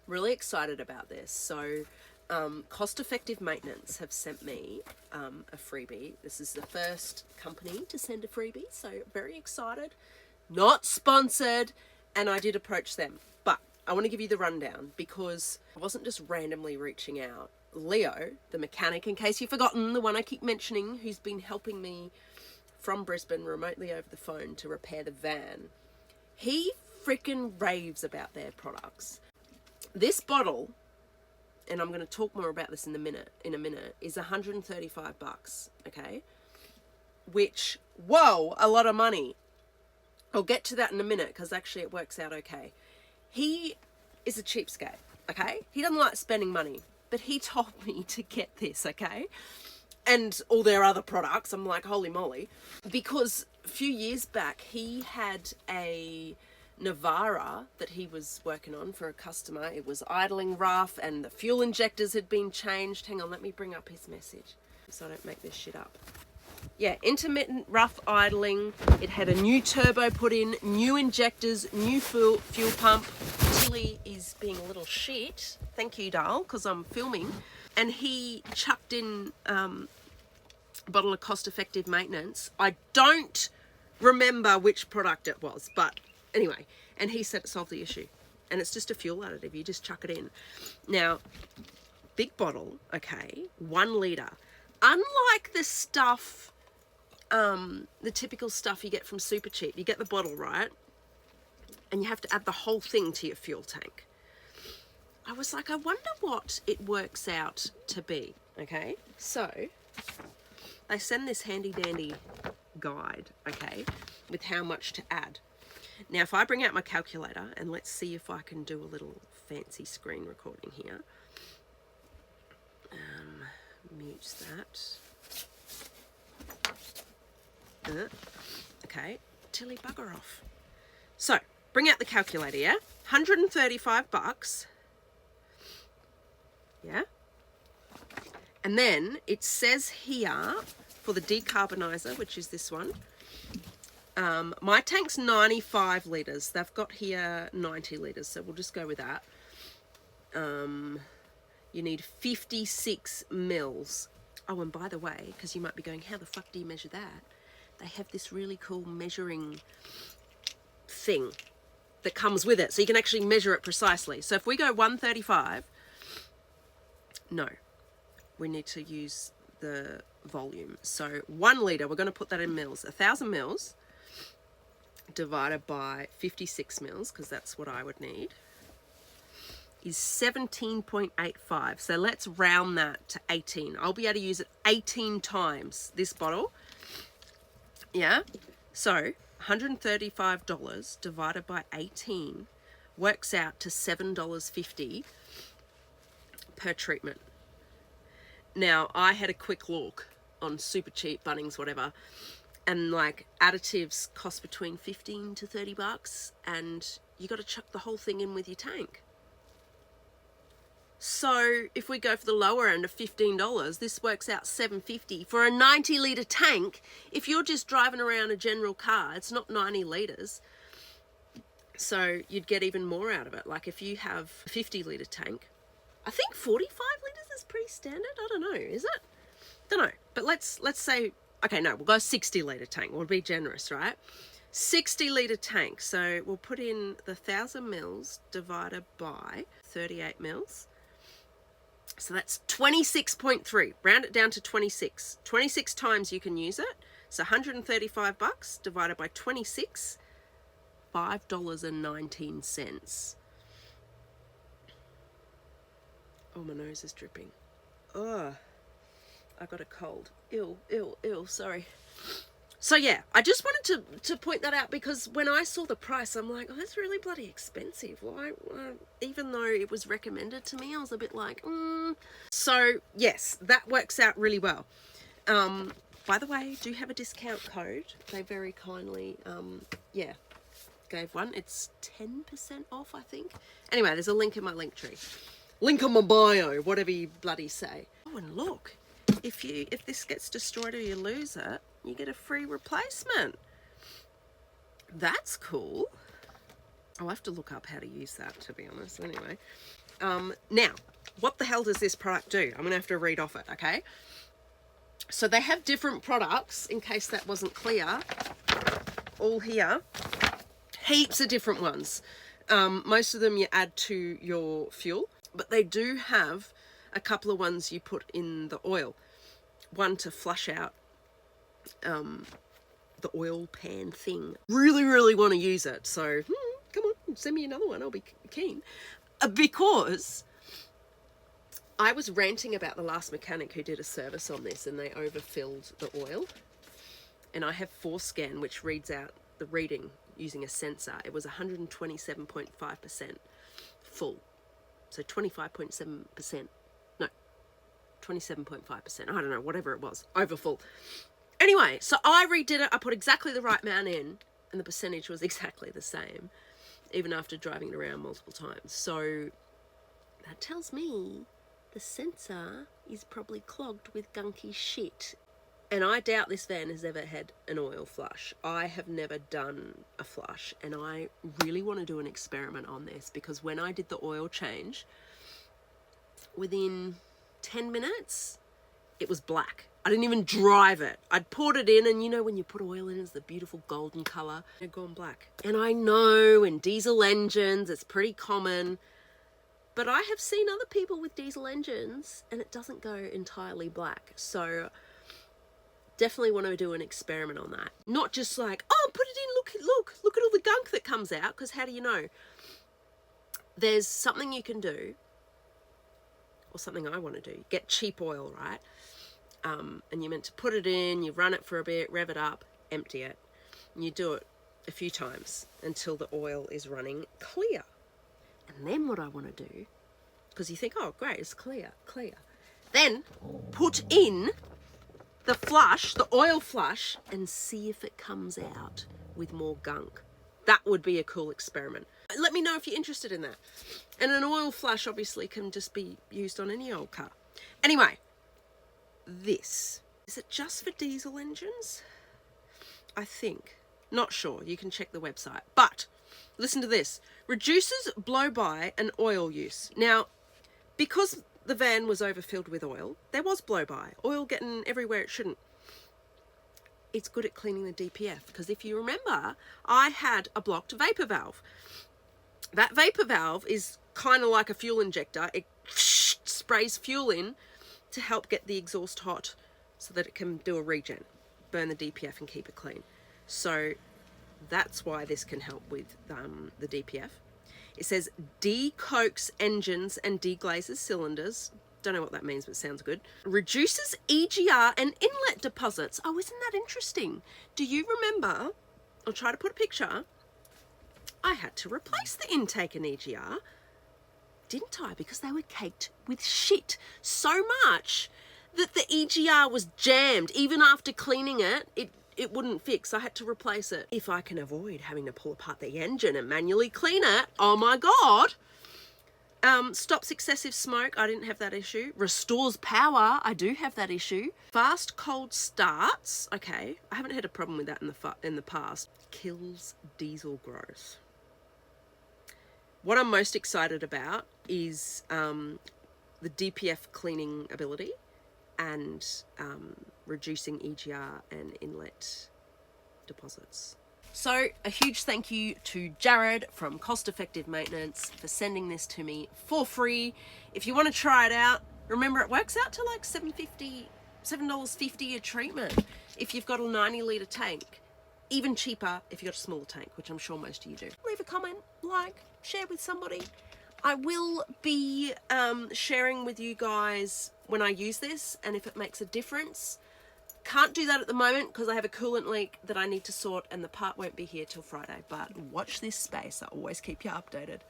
Really excited about this. So Cost Effective Maintenance have sent me a freebie. This is the first company to send a freebie, so very excited. Not sponsored, and I did approach them. But I want to give you the rundown because I wasn't just randomly reaching out. Leo, the mechanic, in case you've forgotten, the one I keep mentioning, who's been helping me from Brisbane remotely over the phone to repair the van, he freaking raves about their products. This bottle, and I'm going to talk more about this in a minute, is $135, okay? Which, whoa, a lot of money. I'll get to that in a minute because actually it works out okay. He is a cheapskate, okay? He doesn't like spending money, but he told me to get this, okay? And all their other products. I'm like, holy moly. Because a few years back, he had a Navara that he was working on for a customer. It was idling rough and the fuel injectors had been changed. Hang on, let me bring up his message so I don't make this shit up. Yeah, intermittent rough idling. It had a new turbo put in, new injectors, new fuel pump. Tilly is being a little shit. Thank you, Dal, because I'm filming. And he chucked in a bottle of Cost Effective Maintenance. I don't remember which product it was, but anyway, and he said it solved the issue. And it's just a fuel additive. You just chuck it in. Now, big bottle, okay, 1 litre. Unlike the stuff, the typical stuff you get from Super Cheap, you get the bottle, right? And you have to add the whole thing to your fuel tank. I was like, I wonder what it works out to be, okay? So, they send this handy dandy guide, okay, with how much to add. Now, if I bring out my calculator, and let's see if I can do a little fancy screen recording here. Mute that. Okay, Tilly, bugger off. So, bring out the calculator, yeah? $135. Yeah? And then it says here, for the Decarbonizer, which is this one, my tank's 95 litres. They've got here 90 litres, so we'll just go with that. You need 56 mils. Oh, and by the way, because you might be going, how the fuck do you measure that? They have this really cool measuring thing that comes with it, so you can actually measure it precisely. So if we go 135, no, we need to use the volume. So 1 litre, we're going to put that in mils. 1,000 mils divided by 56 mils, because that's what I would need, is 17.85. So let's round that to 18. I'll be able to use it 18 times, this bottle. Yeah? So $135 divided by 18 works out to $7.50 per treatment. Now, I had a quick look on Super Cheap, Bunnings, whatever, and like additives cost between 15 to 30 bucks, and you got to chuck the whole thing in with your tank. So if we go for the lower end of $15, this works out $7.50 for a 90 litre tank. If you're just driving around a general car, it's not 90 litres. So you'd get even more out of it. Like if you have a 50 litre tank, I think 45 litres is pretty standard. I don't know, is it? Don't know. But let's say, okay, no, we'll go 60 litre tank. We'll be generous, right? 60 litre tank. So we'll put in the 1,000 mils divided by 38 mils. So that's 26.3. Round it down to 26. 26 times you can use it. So $135 divided by 26, $5.19. Oh, my nose is dripping. Oh, I got a cold. Ew, sorry. So yeah, I just wanted to point that out because when I saw the price, I'm like, oh, that's really bloody expensive. Why? Even though it was recommended to me, I was a bit like, So yes, that works out really well. By the way, do have a discount code. They very kindly, gave one. It's 10% off, I think. Anyway, there's a link in my link tree. Link on my bio, whatever you bloody say. Oh, and look, if this gets destroyed or you lose it, you get a free replacement. That's cool. I'll have to look up how to use that, to be honest. Anyway, Now, what the hell does this product do? I'm going to have to read off it, okay? So they have different products, in case that wasn't clear, all here. Heaps of different ones. Most of them you add to your fuel, but they do have a couple of ones you put in the oil. One to flush out the oil pan thing. Really want to use it, so come on, send me another one, I'll be keen. Because I was ranting about the last mechanic who did a service on this and they overfilled the oil, and I have ForeScan which reads out the reading using a sensor. It was 127.5% full, so 25.7%, no, 27.5%, I don't know, whatever it was, over full. Anyway, so I redid it, I put exactly the right amount in, and the percentage was exactly the same, even after driving it around multiple times. So that tells me the sensor is probably clogged with gunky shit. And I doubt this van has ever had an oil flush. I have never done a flush, and I really want to do an experiment on this, because when I did the oil change, within 10 minutes, it was black. I didn't even drive it. I'd poured it in, and you know when you put oil in, it's the beautiful golden colour. It had gone black. And I know in diesel engines, it's pretty common, but I have seen other people with diesel engines, and it doesn't go entirely black. So definitely want to do an experiment on that. Not just like, oh, put it in, look at all the gunk that comes out, because how do you know? There's something you can do, or something I want to do. Get cheap oil, right? And you're meant to put it in, you run it for a bit, rev it up, empty it. And you do it a few times until the oil is running clear. And then what I want to do, because you think, oh, great, it's clear. Then put in the flush, the oil flush, and see if it comes out with more gunk. That would be a cool experiment. Let me know if you're interested in that. And an oil flush obviously can just be used on any old car. Anyway, this, is it just for diesel engines? I think. Not sure. You can check the website. But listen to this. Reduces blow-by and oil use. Now, because the van was overfilled with oil, there was blow-by. Oil getting everywhere it shouldn't. It's good at cleaning the DPF, because if you remember, I had a blocked vapor valve. That vapor valve is kind of like a fuel injector. It sprays fuel in to help get the exhaust hot so that it can do a regen, burn the DPF and keep it clean. So that's why this can help with the DPF. It says decoaks engines and deglazes cylinders. Don't know what that means, but it sounds good. Reduces EGR and inlet deposits. Oh, isn't that interesting? Do you remember, I'll try to put a picture, I had to replace the intake and EGR, didn't I? Because they were caked with shit so much that the EGR was jammed. Even after cleaning it, it wouldn't fix. I had to replace it. If I can avoid having to pull apart the engine and manually clean it, oh my God. Stops excessive smoke. I didn't have that issue. Restores power. I do have that issue. Fast cold starts. Okay, I haven't had a problem with that in the past. Kills diesel growth. What I'm most excited about is the DPF cleaning ability and reducing EGR and inlet deposits. So a huge thank you to Jared from Cost Effective Maintenance for sending this to me for free. If you want to try it out, remember it works out to like $7.50 a treatment if you've got a 90-litre tank. Even cheaper if you've got a smaller tank, which I'm sure most of you do. Leave a comment, like, share with somebody. I will be sharing with you guys when I use this and if it makes a difference. Can't do that at the moment because I have a coolant leak that I need to sort and the part won't be here till Friday. But watch this space. I always keep you updated.